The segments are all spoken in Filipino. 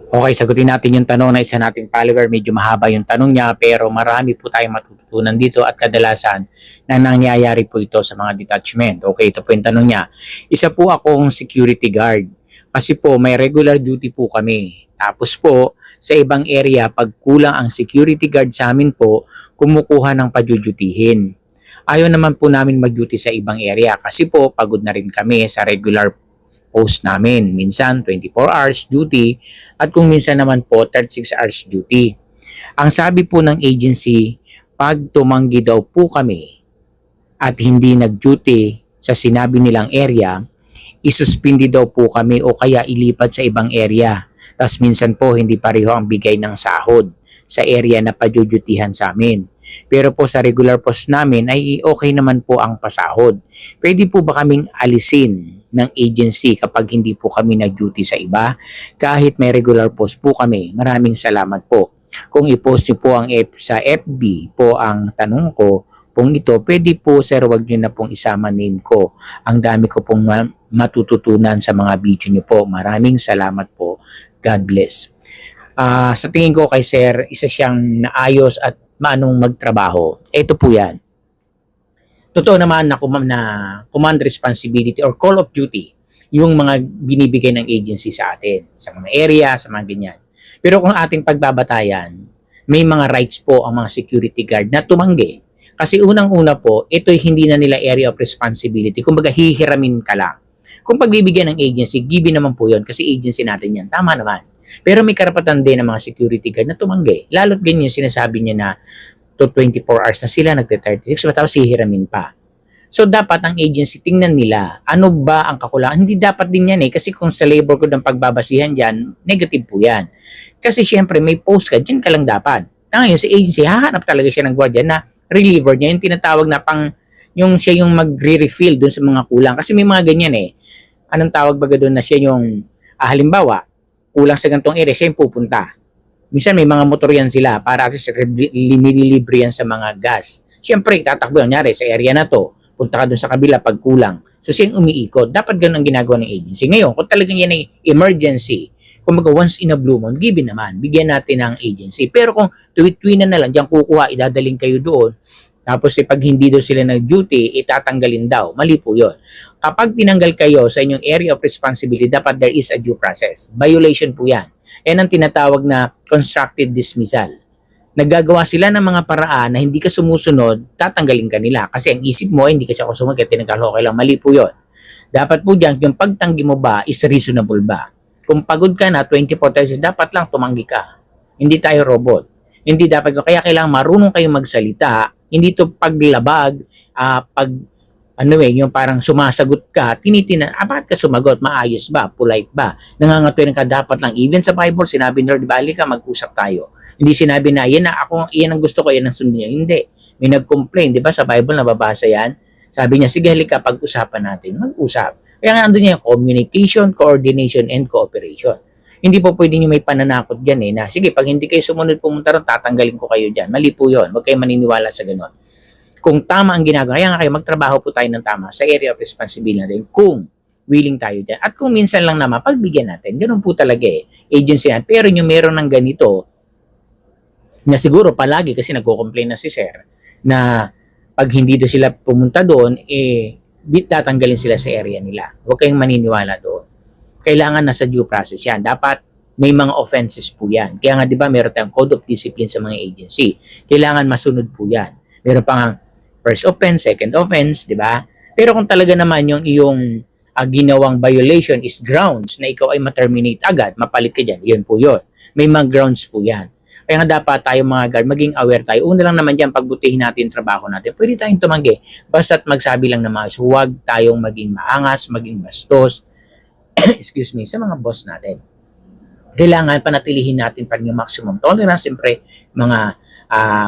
Okay, sagutin natin yung tanong na isa nating follower. Medyo mahaba yung tanong niya pero marami po tayong matututunan dito at kadalasan na nangyayari po ito sa mga detachment. Okay, ito po yung tanong niya. Isa po akong security guard kasi po may regular duty po kami. Tapos po sa ibang area pag kulang ang security guard sa amin po, kumukuha ng pajujutihin. Ayaw naman po namin mag-duty sa ibang area kasi po pagod na rin kami sa regular post namin. Minsan 24 hours duty at kung minsan naman po 36 hours duty. Ang sabi po ng agency, pag tumanggi daw po kami at hindi nag-duty sa sinabi nilang area, isuspindi daw po kami o kaya ilipat sa ibang area. Tapos minsan po hindi pareho ang bigay ng sahod sa area na pajujutihan sa amin. Pero po sa regular post namin ay okay naman po ang pasahod. Pwede po ba kaming alisin ng agency kapag hindi po kami nag-duty sa iba? Kahit may regular post po kami, maraming salamat po. Kung i-post niyo po sa FB po ang tanong ko, kung ito, pwede po sir, wag niyo na pong isama name ko. Ang dami ko pong matututunan sa mga video niyo po. Maraming salamat po. God bless. Sa tingin ko kay sir, isa siyang naayos at maanong magtrabaho. Ito po yan. Totoo naman na command responsibility or call of duty yung mga binibigay ng agency sa atin, sa mga area, sa mga ganyan. Pero kung ating pagbabatayan, may mga rights po ang mga security guard na tumanggi. Kasi unang-una po, ito'y hindi na nila area of responsibility. Kumbaga, hihiramin ka lang. Kung pagbibigyan ng agency, given naman po yun kasi agency natin yan. Tama naman. Pero may karapatan din ng mga security guard na tumanggi. Lalo't ganyan sinasabi niya na to 24 hours na sila, nagte-36, matapos hihiramin pa. So, dapat ang agency, tingnan nila, ano ba ang kakulangan? Hindi dapat din yan kasi kung sa labor code ang pagbabasihan dyan, negative po yan. Kasi syempre, may post ka, dyan ka lang dapat. Ngayon, si agency, hahanap talaga siya ng guardian na reliever niya, yung tinatawag na yung siya yung magre-refill dun sa mga kulang. Kasi may mga ganyan Anong tawag baga doon na siya yung, halimbawa, kulang sa gantong area, siya yung pupunta. Minsan may mga motor yan sila para kasi linilibre yan sa mga gas. Siyempre, tatakbo yan. Nyari, sa area na to, punta ka dun sa kabila pag kulang. So, siyang umiikot. Dapat ganun ang ginagawa ng agency. Ngayon, kung talagang yan ay emergency, kung maga once in a blue moon, given naman, bigyan natin ng agency. Pero kung tuwit-tuwinan na lang, diyan kukuha, idadaling kayo doon, tapos pag hindi daw sila nag-duty, itatanggalin daw. Mali po yun. Kapag tinanggal kayo sa inyong area of responsibility, dapat there is a due process. Violation po yan. Yan ang tinatawag na constructive dismissal. Naggagawa sila ng mga paraan na hindi ka sumusunod, tatanggalin ka nila. Kasi ang isip mo, hindi kasi ako sumunod, kaya tinanggal ko, okay lang. Mali po yun. Dapat po dyan, yung pagtanggi mo ba is reasonable ba? Kung pagod ka na 24 hours, dapat lang tumanggi ka. Hindi tayo robot. Hindi dapat, kaya kailangan marunong kayong magsalita. Hindi to paglabag, yung parang sumasagot ka, tinitingnan, bakit ka sumagot? Maayos ba? Polite ba? Nangangatuwiran ka dapat lang. Even sa Bible, sinabi ni Lord, bali ka, mag-usap tayo. Hindi sinabi na, yan ang gusto ko, yan ang sundin niya. Hindi. May nag-complain, di ba? Sa Bible, nababasa yan. Sabi niya, sige, halika, pag-usapan natin. Mag-usap. Kaya nga nandun niya, communication, coordination, and cooperation. Hindi po pwede nyo may pananakot dyan na sige, pag hindi kayo sumunod pumunta ron, tatanggalin ko kayo dyan. Mali po yun. Huwag kayo maniniwala sa ganun. Kung tama ang ginagawa, kaya nga kayo magtrabaho po tayo ng tama sa area of responsibility natin kung willing tayo dyan. At kung minsan lang naman, pagbigyan natin. Ganun po talaga agency na. Pero yung meron ng ganito, na siguro palagi kasi nagko-complain na si sir, na pag hindi do sila pumunta doon, tatanggalin sila sa area nila. Huwag kayong maniniwala doon. Kailangan nasa due process yan. Dapat may mga offenses po yan. Kaya nga, di ba, meron tayong code of discipline sa mga agency. Kailangan masunod po yan. Meron pa nga first offense, second offense, di ba? Pero kung talaga naman yung iyong ginawang violation is grounds na ikaw ay ma-terminate agad, mapalit ka dyan, yun po yun. May mga grounds po yan. Kaya nga dapat tayo mga guard, maging aware tayo. Una lang naman dyan, pagbutihin natin yung trabaho natin. Pwede tayong tumanggi. Basta't magsabi lang na huwag tayong maging maangas, maging bastos, excuse me, sa mga boss natin. Kailangan panatilihin natin pa yung maximum tolerance. Siyempre, mga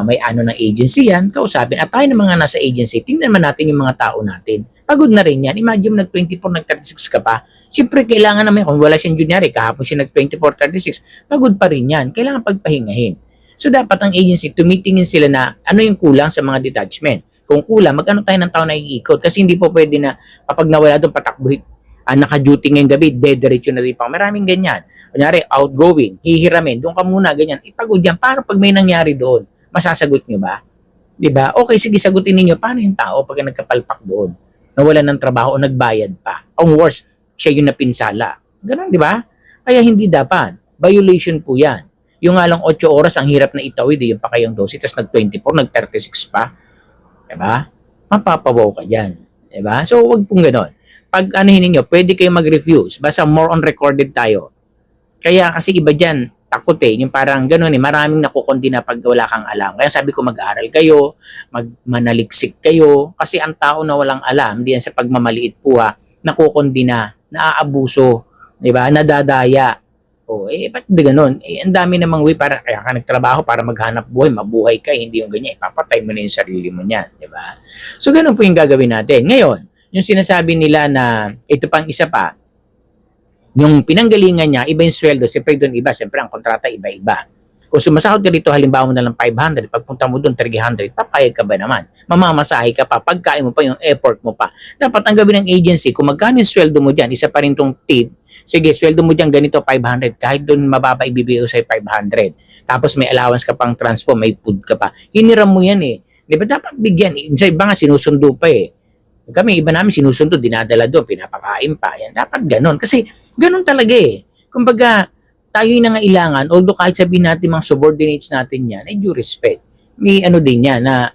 may ng agency yan, kausapin. At tayo ng mga nasa agency, tingnan naman natin yung mga tao natin. Pagod na rin yan. Imagine nag-24, nag-36 ka pa. Siyempre, kailangan naman, kung wala siyang junior, kahapon siya nag-24, 36, pagod pa rin yan. Kailangan pagpahingahin. So, dapat ang agency, tumitingin sila na ano yung kulang sa mga detachment. Kung kulang, mag-ano tayo ng tao na iikot. Kasi hindi po pwede na kapag nawala doon, patakbuhin, naka-duty ngayong gabi, dediretso na rin pa. Maraming ganyan. Kunyari, outgoing, hihiramin, doon ka muna, ganyan. Ipagod yan. Paano pag may nangyari doon? Masasagot nyo ba? Di ba? Okay, sige, sagutin ninyo. Paano yung tao pag nagkapalpak doon? Nawalan ng trabaho o nagbayad pa? Ang worst, siya yung napinsala. Ganun, di ba? Kaya hindi dapat. Violation po yan. Yung nga lang 8 oras, ang hirap na itawid, yung pa kayong 12, tapos nag-24, nag-36 pa. Di ba? Mapapawaw ka dyan. Di ba? So, wag pong ganon. Pag anuhin ninyo, pwede kayo mag-refuse. Basta more on recorded tayo. Kaya kasi iba dyan, takot yung parang gano'n maraming nakukundi na pag wala kang alam. Kaya sabi ko mag-aaral kayo, manaliksik kayo, kasi ang tao na walang alam, diyan sa pagmamaliit po nakukundi na, naaabuso, di ba, nadadaya. Ba't di gano'n? Ang dami namang way para, kaya ka nagtrabaho para maghanap buhay, mabuhay ka, hindi yung ganyan, ipapatay mo na yung sarili mo niyan, di ba? So gano'n po yung gagawin natin. Ngayon, yung sinasabi nila na, ito pang isa pa, yung pinanggalingan niya, iba yung sweldo, siyempre doon iba, siyempre ang kontrata iba-iba. Kung sumasahod ka dito, halimbawa mo na lang 500, pagpunta mo doon 300, papayag ka ba naman? Mamamasahe ka pa, pagkain mo pa yung effort mo pa. Dapat ang gawin ng agency, kung magkano yung sweldo mo dyan, isa pa rin tong tip, sige, sweldo mo dyan ganito 500, kahit doon mababa ibibigay sa'yo 500. Tapos may allowance ka pang transport, may food ka pa. Hiniram mo yan Di ba dapat bigyan? Sa iba nga sinusundo pa Kami, iba namin sinusundo, dinadala doon, pinapakain pa. Yan, dapat ganon. Kasi ganon talaga Kumbaga, tayo yung nangailangan, although kahit sabihin natin mga subordinates natin yan, due respect. May din yan na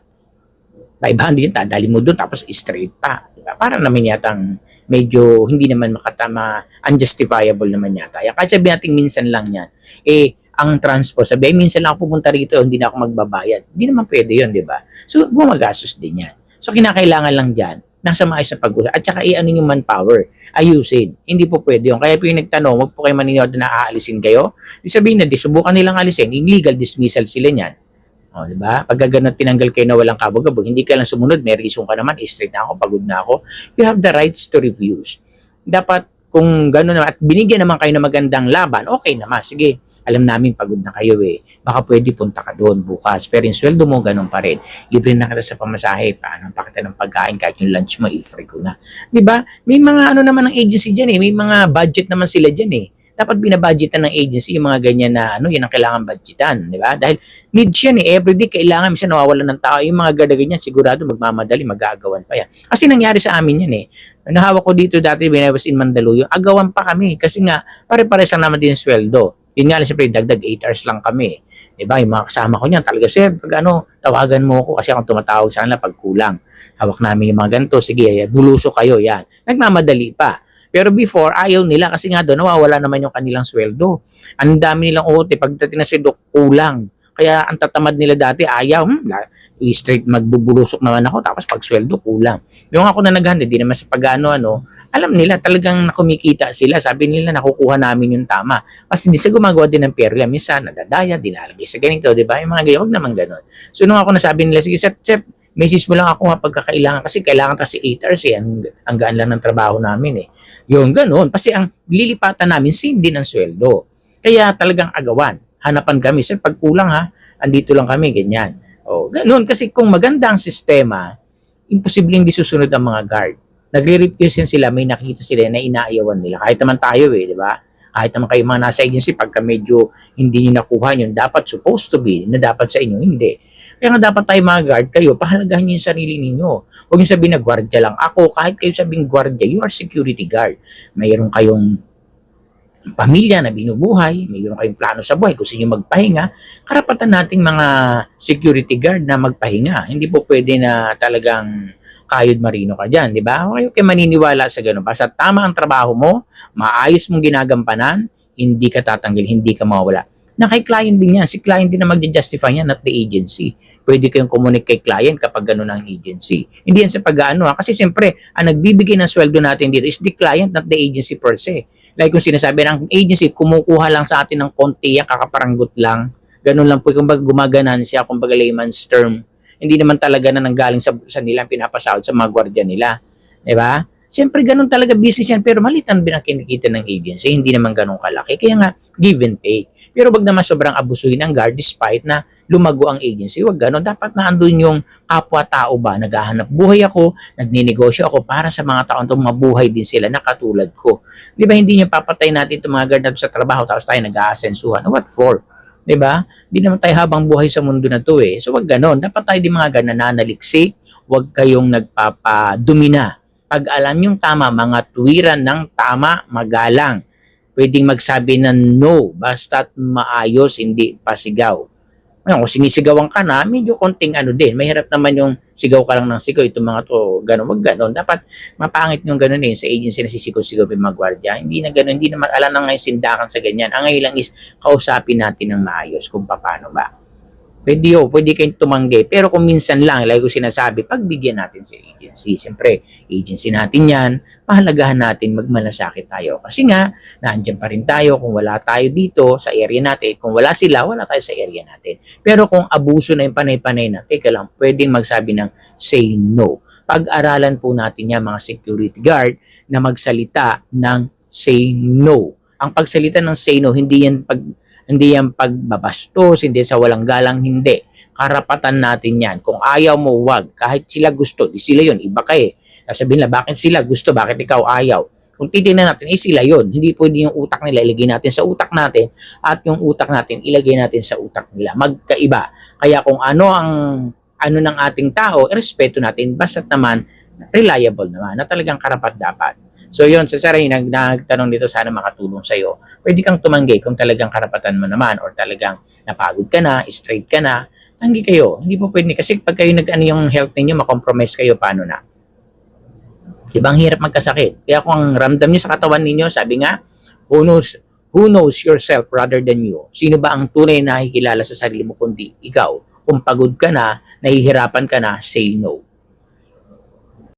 500 yun, tadali mo doon, tapos straight pa. Diba? Para naman yatang medyo hindi naman makatama, unjustifiable naman yata. Kahit sabihin natin minsan lang yan, ang transport, sabihin minsan lang ako pupunta rito, hindi na ako magbabayad. Hindi naman pwede yun, di ba? So, gumagastos din yan. So, kinakailangan lang dyan, nasa maayos na pag-usap. At saka ano yung manpower, ayusin. Hindi po pwede yun. Kaya po yung nagtanong, wag po kayo maniniwala na aalisin kayo. Ibig sabihin na, subukan nilang alisin, illegal dismissal sila niyan. O, di ba? Pag gano'n tinanggal kayo na walang kabog-kabog, hindi ka lang sumunod, may reason ka naman, straight na ako, pagod na ako. You have the rights to refuse. Dapat, kung gano'n naman, at binigyan naman kayo ng magandang laban, okay naman, sige. Alam namin pagod na kayo Baka pwede punta ka doon bukas. Pero yung sweldo mo, ganun pa rin. Libre na kita sa pamasahe. Paano pa kita ng pagkain kahit yung lunch mo, i-free ko na. Diba? May mga naman ng agency dyan May mga budget naman sila dyan Dapat binabudgetan ng agency yung mga ganyan na yan ang kailangan budgetan. Diba? Dahil needs yan Everyday kailangan. Minsan nawawalan ng tao. Yung mga gada-ganyan, sigurado magmamadali, magagawan pa yan. Kasi nangyari sa amin yan Nahawak ko dito dati when I was in Mandaluyong. Agawan pa kami. Kasi nga, pare-pares lang naman din sweldo. Yun nga lang, siyempre, dagdag 8 hours lang kami. Diba? Yung mga kasama ko niyan, talaga, sir, pag tawagan mo ako kasi akong tumatawag sa kanila pag kulang. Hawak namin yung mga ganito, sige, buluso kayo, yan. Nagmamadali pa. Pero before, ayaw nila kasi nga doon, nawawala naman yung kanilang sweldo. Ang dami nilang OT, pagdating na sweldo, kulang. Kaya ang tatamad nila dati, ayaw, straight magbubulusok naman ako, tapos pag sweldo, kulang. Yung ako na naghanda, di naman sa pag-ano, alam nila, talagang nakumikita sila. Sabi nila, nakukuha namin yung tama. Kasi di sa gumagawa din ng perla, minsan, nadadaya, dinalagay sa ganito, di ba? Yung mga ganyan, huwag naman ganon. So, nung ako nasabi nila, sige, sir, message mo lang ako pagkakailangan, kasi kailangan kasi 8 hours ang gaan lang ng trabaho namin Yung ganon, kasi ang lilipatan namin, same din ang sweldo. Kaya talagang agawan. Hanapan kami, sir, pag kulang andito lang kami, ganyan. Ganun, kasi kung maganda ang sistema, imposibleng di susunod ang mga guard. Nagre-refuse sila, may nakita sila na inaayawan nila. Kahit naman tayo di ba? Kahit naman kayo mga nasa agency, pagka medyo hindi nyo nakuha yun, dapat supposed to be, na dapat sa inyo, hindi. Kaya nga dapat tayo mga guard, kayo, pahalagahan nyo yung sarili ninyo. Huwag nyo sabihin na gwardiya lang. Ako, kahit kayo sabihin gwardiya, you are security guard. Mayroon kayong pamilya na binubuhay, mayroon kayong plano sa buhay, gusto nyo magpahinga, karapatan nating mga security guard na magpahinga. Hindi po pwede na talagang kayod marino ka dyan, di ba? Okay, maniniwala sa ganun. Basta tama ang trabaho mo, maayos mong ginagampanan, hindi ka tatanggal, hindi ka mawawala. Na kay client din yan. Si client din na mag-justify yan, not the agency. Pwede kayong communicate kay client kapag gano'n ang agency. Hindi yan sa pag-ano Kasi siyempre, ang nagbibigay ng sweldo natin dito is the client, not the agency per se. Like kung sinasabi ng agency, kumukuha lang sa atin ng konti, kakaparanggot lang. Ganun lang po, kumbaga gumaganan siya, kumbaga layman's term. Hindi naman talaga na nanggaling sa nila pinapasahod sa mga gwardiya nila. Diba? Siyempre, ganun talaga business yan, pero maliit ang kinikita ng agency, hindi naman ganun kalaki. Kaya nga, give and take. Pero wag naman sobrang abusuhin ang guard despite na lumago ang agency. Wag ganun. Dapat na andun yung kapwa-tao ba. Naghahanap buhay ako, nagninegosyo ako para sa mga taong itong mabuhay din sila na katulad ko. Di ba hindi nyo papatay natin itong mga guard na sa trabaho tapos tayo nag-aasensuhan? What for? Di ba? Hindi naman tayo habang buhay sa mundo na to eh. So wag ganun. Dapat tayo di mga guard na nanaliksik. Wag kayong nagpapadumina. Pag alam yung tama, mga tuwiran ng tama, magalang. Pwedeng magsabi ng no, basta't maayos, hindi pasigaw. Ngayon, kung sinisigawan ka na, medyo konting ano din. Mahirap naman yung sigaw ka lang ng sigaw. Itong mga to, gano'n, wag gano'n. Dapat mapangit yung gano'n sa agency na sisigaw-sigaw yung mga gwardiya. Hindi na gano'n, hindi naman alam na ngayon sindakan sa ganyan. Ang ngayon lang is kausapin natin ng maayos kung paano ba. Pwede kayong tumanggi. Pero kung minsan lang, like ko sinasabi, pagbigyan natin sa agency. Siyempre, agency natin yan, pahalagahan natin magmalasakit tayo. Kasi nga, nandiyan pa rin tayo kung wala tayo dito sa area natin. Kung wala sila, wala tayo sa area natin. Pero kung abuso na yung panay-panay na, teka lang, pwedeng magsabi ng say no. Pag-aralan po natin yan, mga security guard, na magsalita ng say no. Ang pagsalita ng say no, hindi yan pagbabastos, hindi sa walang galang, hindi. Karapatan natin yan. Kung ayaw mo, wag. Kahit sila gusto, di sila yun. Iba kayo. Sabihin na, bakit sila gusto, bakit ikaw ayaw? Kung titignan natin, sila yun. Hindi pwede yung utak nila ilagay natin sa utak natin at yung utak natin ilagay natin sa utak nila. Magkaiba. Kaya kung ano ng ating tao, respeto natin. Basta't naman, reliable naman, na talagang karapat dapat. So yun, sa Saray, nagtanong dito, sana makatulong sa'yo. Pwede kang tumanggi kung talagang karapatan mo naman or talagang napagod ka na, straight ka na, tanggi kayo. Hindi po pwede. Kasi pag kayo yung health ninyo, makompromise kayo, paano na? Diba ang hirap magkasakit? Kaya kung ang ramdam nyo sa katawan ninyo, sabi nga, who knows yourself rather than you? Sino ba ang tunay na nakikilala sa sarili mo kundi ikaw? Kung pagod ka na, nahihirapan ka na, say no.